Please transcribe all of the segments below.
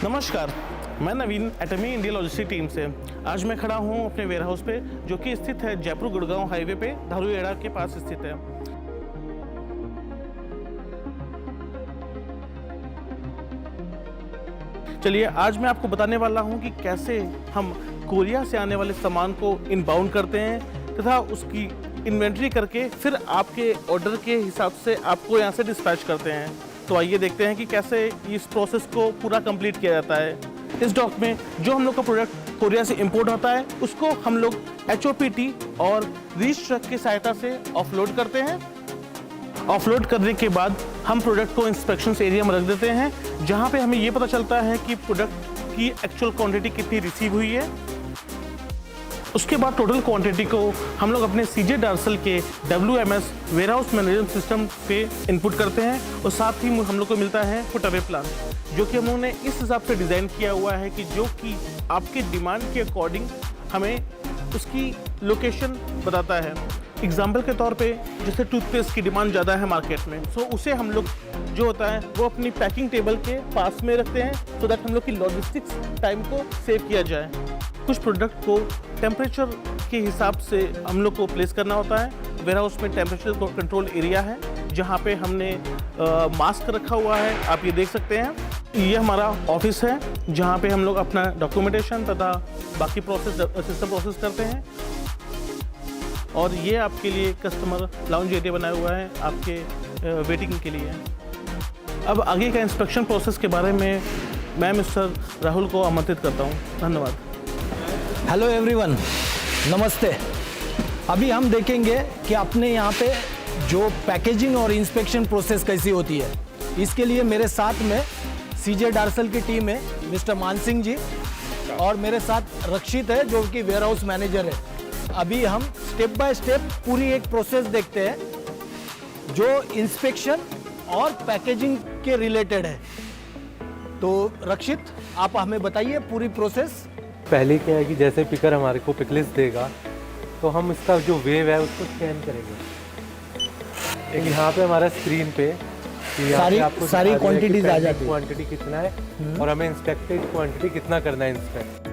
नमस्कार, मैं नवीन एटमी India logistic team से। आज मैं खड़ा हूं अपने वेयर हाउस पे, जो कि स्थित है जयपुर गुड़गांव हाईवे पे धारूहेड़ा के पास स्थित है। चलिए आज मैं आपको बताने वाला हूं कि कैसे हम कोरिया से आने वाले सामान को इनबाउंड करते हैं तथा उसकी इन्वेंट्री करके फिर आपके ऑर्डर के हिसाब से आपको यहाँ से डिस्पैच करते हैं। तो आइए देखते हैं कि कैसे इस प्रोसेस को पूरा कंप्लीट किया जाता है। इस डॉक में जो हम लोग का प्रोडक्ट कोरिया से इंपोर्ट होता है उसको हम लोग HOPT और रीच ट्रक की सहायता से ऑफलोड करते हैं। ऑफलोड करने के बाद हम प्रोडक्ट को इंस्पेक्शन एरिया में रख देते हैं, जहाँ पे हमें ये पता चलता है कि प्रोडक्ट की एक्चुअल क्वांटिटी कितनी रिसीव हुई है। उसके बाद टोटल क्वांटिटी को हम लोग अपने CJ डार्सल के WMS वेयरहाउस मैनेजमेंट सिस्टम पे इनपुट करते हैं और साथ ही हम लोग को मिलता है पुट अवे प्लान, जो कि हम लोगों ने इस हिसाब से डिज़ाइन किया हुआ है कि जो कि आपके डिमांड के अकॉर्डिंग हमें उसकी लोकेशन बताता है। एग्जाम्पल के तौर पे जैसे टूथपेस्ट की डिमांड ज़्यादा है मार्केट में, सो उसे हम लोग जो होता है वो अपनी पैकिंग टेबल के पास में रखते हैं, सो दैट हम लोग की लॉजिस्टिक्स टाइम को सेव किया जाए। कुछ प्रोडक्ट को टेम्परेचर के हिसाब से हम लोग को प्लेस करना होता है। वेयरहाउस में टेम्परेचर कंट्रोल एरिया है, जहाँ पे हमने मास्क रखा हुआ है, आप ये देख सकते हैं। ये हमारा ऑफिस है, जहाँ पे हम लोग अपना डॉक्यूमेंटेशन तथा बाकी सिस्टम प्रोसेस करते हैं। और ये आपके लिए कस्टमर लाउंज एरिया बनाया हुआ है आपके वेटिंग के लिए। अब आगे का इंस्पेक्शन प्रोसेस के बारे में मैं मिस्टर राहुल को आमंत्रित करता हूँ। धन्यवाद। हेलो एवरीवन, नमस्ते। अभी हम देखेंगे कि अपने यहाँ पे जो पैकेजिंग और इंस्पेक्शन प्रोसेस कैसी होती है। इसके लिए मेरे साथ में CJ डार्सल की टीम है, मिस्टर मान सिंह जी, और मेरे साथ रक्षित है जो कि वेयरहाउस मैनेजर है। अभी हम स्टेप बाय स्टेप पूरी एक प्रोसेस देखते हैं जो इंस्पेक्शन और पैकेजिंग के रिलेटेड है। तो रक्षित, आप हमें बताइए पूरी प्रोसेस। पहले क्या है कि जैसे पिकर हमारे को पिक लिस्ट देगा तो हम इसका जो वेव है उसको स्कैन करेंगे। एक यहाँ पे हमारा स्क्रीन पे सारी क्वांटिटीज आ जाती है, क्वांटिटी कितना है और हमें इंस्पेक्टेड क्वांटिटी कितना करना है इंस्पेक्ट।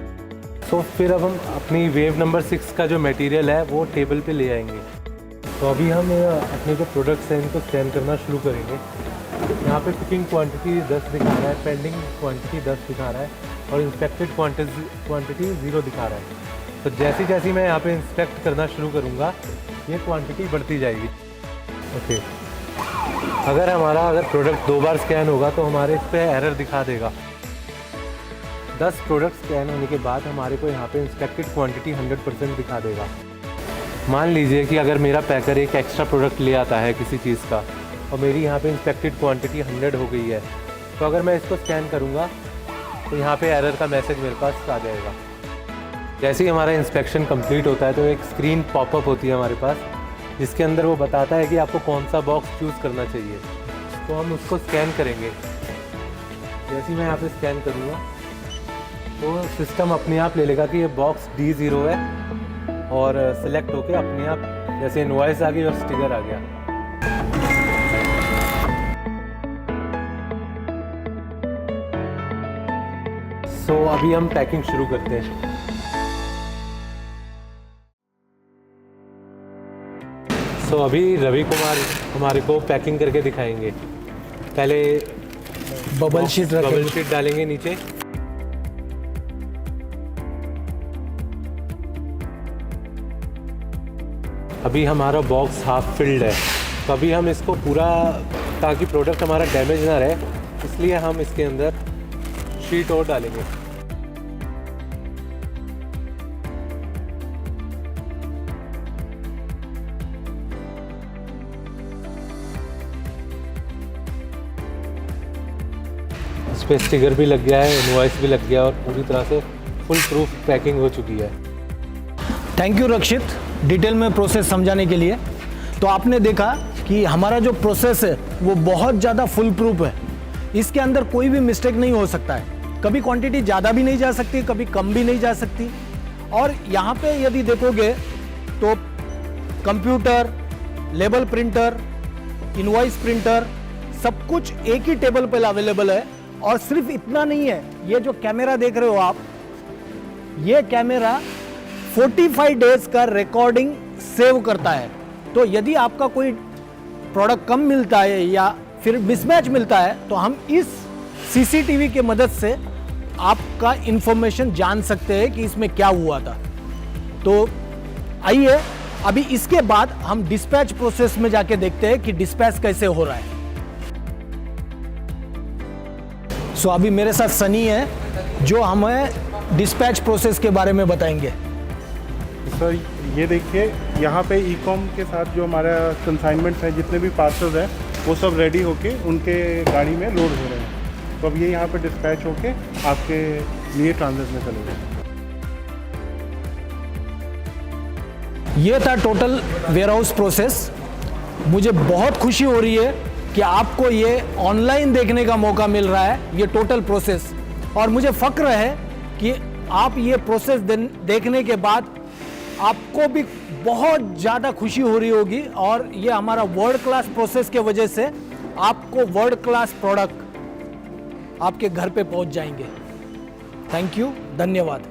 तो फिर अब हम अपनी वेव नंबर 6 का जो मटेरियल है वो टेबल पे ले आएंगे। तो अभी हम अपने जो प्रोडक्ट्स हैं इनको स्कैन करना शुरू करेंगे। यहाँ पे पिकिंग क्वांटिटी 10 दिखा रहा है, पेंडिंग क्वांटिटी 10 दिखा रहा है और इंस्पेक्टेड क्वांटिटी 0 दिखा रहा है। तो जैसे जैसे मैं यहाँ पे इंस्पेक्ट करना शुरू करूँगा ये क्वांटिटी बढ़ती जाएगी। ओके, अगर प्रोडक्ट 2 बार स्कैन होगा तो हमारे इस पर एरर दिखा देगा। 10 प्रोडक्ट स्कैन होने के बाद हमारे को यहाँ पे इंस्पेक्टेड क्वांटिटी 100% दिखा देगा। मान लीजिए कि अगर मेरा पैकर एक एक्स्ट्रा प्रोडक्ट ले आता है किसी चीज़ का और मेरी यहाँ पे इंस्पेक्टेड क्वांटिटी 100 हो गई है, तो अगर मैं इसको स्कैन करूँगा तो यहाँ पे एरर का मैसेज मेरे पास आ जाएगा। जैसे ही हमारा इंस्पेक्शन कंप्लीट होता है तो एक स्क्रीन पॉपअप होती है हमारे पास, जिसके अंदर वो बताता है कि आपको कौन सा बॉक्स चूज़ करना चाहिए। तो हम उसको स्कैन करेंगे। जैसे ही मैं यहाँ पे स्कैन करूँगा तो सिस्टम अपने आप ले लेगा कि ये बॉक्स D0 है और सिलेक्ट होके अपने आप जैसे इनवॉइस आ गई और स्टिकर आ गया। तो अभी हम पैकिंग शुरू करते हैं। तो अभी रवि कुमार हमारे को पैकिंग करके दिखाएंगे। पहले बबल शीट डालेंगे नीचे। अभी हमारा बॉक्स हाफ फिल्ड है, तो अभी हम इसको पूरा, ताकि प्रोडक्ट हमारा डैमेज ना रहे, इसलिए हम इसके अंदर शीट और डालेंगे। इस पे स्टिकर भी लग गया है, इनवॉइस भी लग गया और पूरी तरह से फुल प्रूफ पैकिंग हो चुकी है। थैंक यू रक्षित, डिटेल में प्रोसेस समझाने के लिए। तो आपने देखा कि हमारा जो प्रोसेस है वो बहुत ज़्यादा फुल प्रूफ है। इसके अंदर कोई भी मिस्टेक नहीं हो सकता है। कभी क्वांटिटी ज़्यादा भी नहीं जा सकती, कभी कम भी नहीं जा सकती। और यहाँ पे यदि देखोगे तो computer, label printer, invoice printer, सब कुछ एक ही टेबल पर अवेलेबल है। और सिर्फ इतना नहीं है, ये जो कैमरा देख रहे हो आप, ये कैमरा 45 डेज का रिकॉर्डिंग सेव करता है। तो यदि आपका कोई प्रोडक्ट कम मिलता है या फिर मिसमैच मिलता है तो हम इस सीसीटीवी के मदद से आपका इंफॉर्मेशन जान सकते हैं कि इसमें क्या हुआ था। तो आइए अभी इसके बाद हम डिस्पैच प्रोसेस में जाके देखते हैं कि डिस्पैच कैसे हो रहा है। सो अभी मेरे साथ सनी है जो हमें डिस्पैच प्रोसेस के बारे में बताएंगे। सर ये देखिए, यहाँ पे ई-कॉम के साथ जो हमारा कंसाइनमेंट्स हैं, जितने भी पार्सल्स हैं वो सब रेडी होके उनके गाड़ी में लोड हो रहे हैं। तो अब ये यहाँ पे डिस्पैच होके आपके लिए ट्रांजिट में चले गए। ये था टोटल वेयरहाउस प्रोसेस। मुझे बहुत खुशी हो रही है कि आपको ये ऑनलाइन देखने का मौका मिल रहा है, ये टोटल प्रोसेस। और मुझे फ़क्र है कि आप ये प्रोसेस देखने के बाद आपको भी बहुत ज़्यादा खुशी हो रही होगी और ये हमारा वर्ल्ड क्लास प्रोसेस के वजह से आपको वर्ल्ड क्लास प्रोडक्ट आपके घर पे पहुंच जाएंगे। थैंक यू, धन्यवाद।